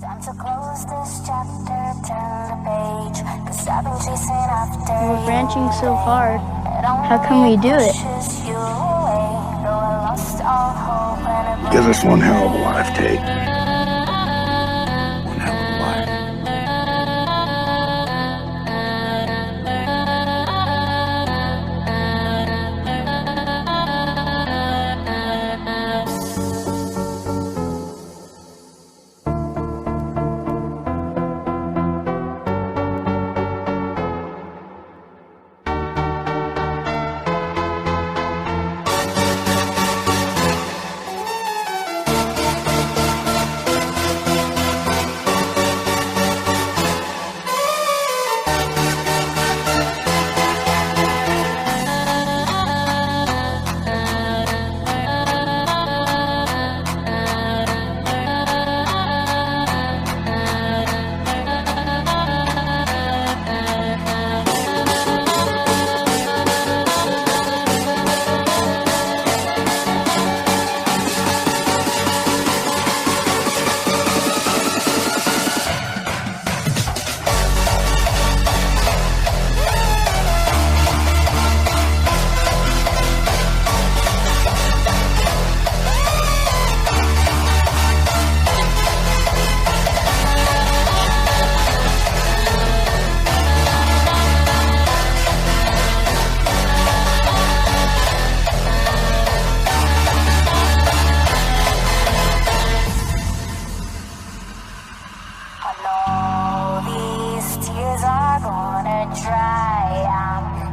Time to close this chapter, turn the page, 'cause I've been chasing after you. We're branching so hard. How can we do it? Because it's one hell of a life, Tate. One hell of a life.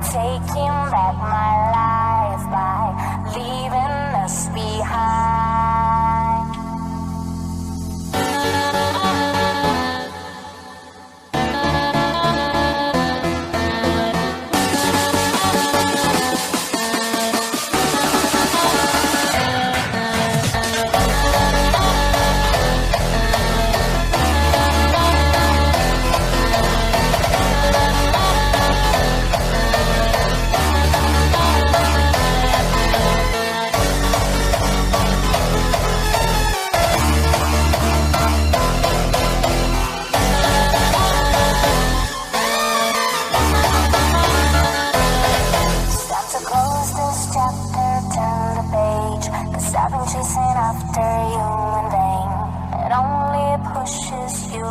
Taking back my life by leaving us behind. I've been chasing after you in vain. It only pushes you